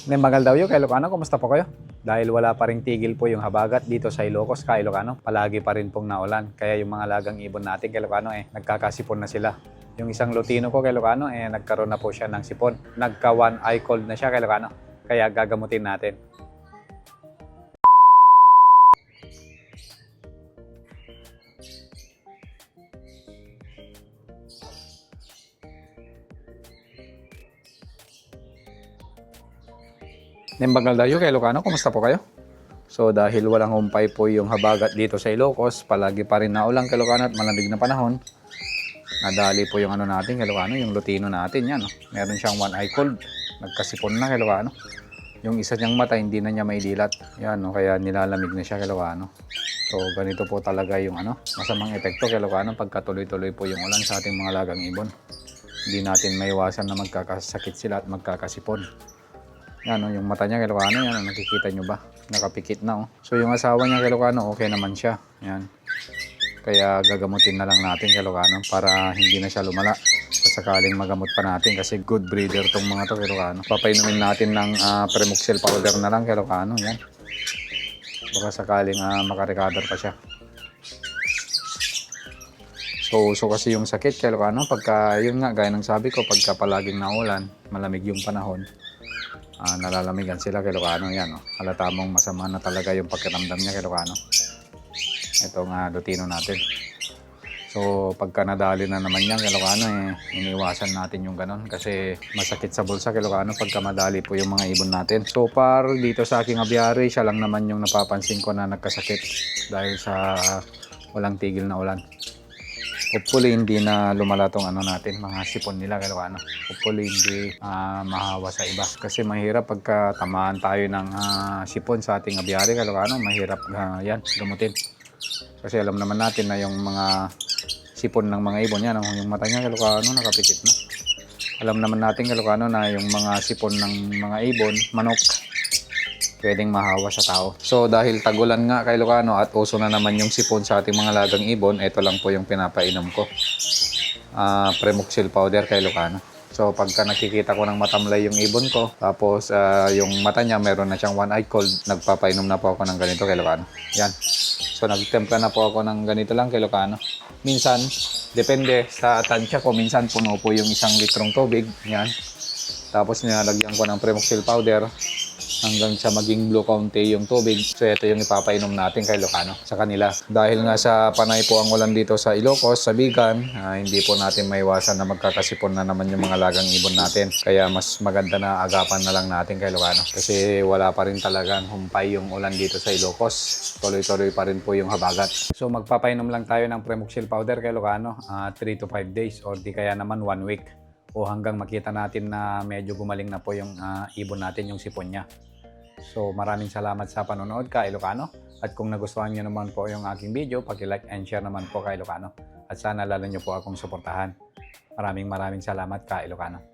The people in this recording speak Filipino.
Nembagal daw yun kay Ilocano, kumusta po kayo? Dahil wala pa ring tigil po yung habagat dito sa Ilocos kay Ilocano, palagi pa rin pong naulan. Kaya yung mga lagang ibon natin kay Ilocano nagkakasipon na sila. Yung isang Lutino ko kay Ilocano nagkaroon na po siya ng sipon. Nagka one eye cold na siya kay Ilocano. Kaya gagamutin natin. Nembagal daw yun kay Ilocano, kumusta po kayo? So dahil walang humpay po yung habagat dito sa Ilocos, palagi pa rin naulan kay Ilocano at malamig na panahon. Nadali po yung ano natin kay Ilocano, yung Lutino natin yan. Meron siyang one eye cold, nagkasipon na kay Ilocano. Yung isa niyang mata hindi na niya maidilat. Yan kaya nilalamig na siya kay Ilocano. So ganito po talaga yung masamang epekto kay Ilocano pagka tuloy-tuloy po yung ulan sa ating mga lagang ibon. Hindi natin maiwasan na magkakasakit sila at magkakasipon. Yan yung mata niya kay Ilocano, yan nakikita nyo ba? Nakapikit na So yung asawa niya kay Ilocano, okay naman siya. Yan. Kaya gagamutin na lang natin kay Ilocano para hindi na siya lumala. Sakaling magamot pa natin kasi good breeder tong mga to kay Ilocano. Papainumin natin ng Premoxil powder na lang kay Ilocano. Yan. Baka sakaling makarecover pa siya. So kasi yung sakit kay Ilocano, pagka yun nga, gaya ng sabi ko, pagka palaging naulan, malamig yung panahon, nalalamigan sila kay Ilocano. Yan halata mong masama na talaga yung pagkaramdam niya kay Ilocano. Ito nga Lutino natin. So pagka nadali na naman yan kay Ilocano iniwasan natin yung ganon kasi masakit sa bulsa kay Ilocano pagka madali po yung mga ibon natin. So par dito sa aking abiary, siya lang naman yung napapansin ko na nagkasakit dahil sa walang tigil na ulan. Hopefully hindi na lumala tong natin, mga sipon nila kay Ilocano. Hopefully hindi mahawa sa iba. Kasi mahirap pagka tamaan tayo ng sipon sa ating abiary kay Ilocano, mahirap yan gamutin. Kasi alam naman natin na yung mga sipon ng mga ibon yan, yung mata niya kay Ilocano nakapikit na. Alam naman natin kay Ilocano na yung mga sipon ng mga ibon, manok, pwedeng mahawa sa tao. So dahil tagulan nga kay Ilocano at uso na naman yung sipon sa ating mga lagang ibon, ito lang po yung pinapainom ko. Premoxil powder kay Ilocano. So pagka nakikita ko ng matamlay yung ibon ko, tapos yung mata niya meron na siyang one eye cold, nagpapainom na po ako ng ganito kay Ilocano. Yan. So nagtempla na po ako ng ganito lang kay Ilocano. Minsan, depende sa tansya ko, minsan puno po yung 1 litrong tubig. Yan. Tapos nilalagyan ko ng Premoxil powder hanggang sa maging blue kaunti yung tubig. So ito yung ipapainom natin kay Ilocano sa kanila. Dahil nga sa panay po ang ulan dito sa Ilocos, sa Bigan, hindi po natin maiwasan na magkakasipon na naman yung mga lagang ibon natin. Kaya mas maganda na agapan na lang natin kay Ilocano. Kasi wala pa rin talagang humpay yung ulan dito sa Ilocos. Tuloy-tuloy pa rin po yung habagat. So magpapainom lang tayo ng Premoxil powder kay Ilocano 3 to 5 days or di kaya naman 1 week. O hanggang makita natin na medyo gumaling na po yung ibon natin, yung sipon niya. So maraming salamat sa panonood kay Ilocano. At kung nagustuhan niyo naman po yung aking video, paki-like and share naman po kay Ilocano. At sana lalo niyo po akong suportahan. Maraming salamat kay Ilocano.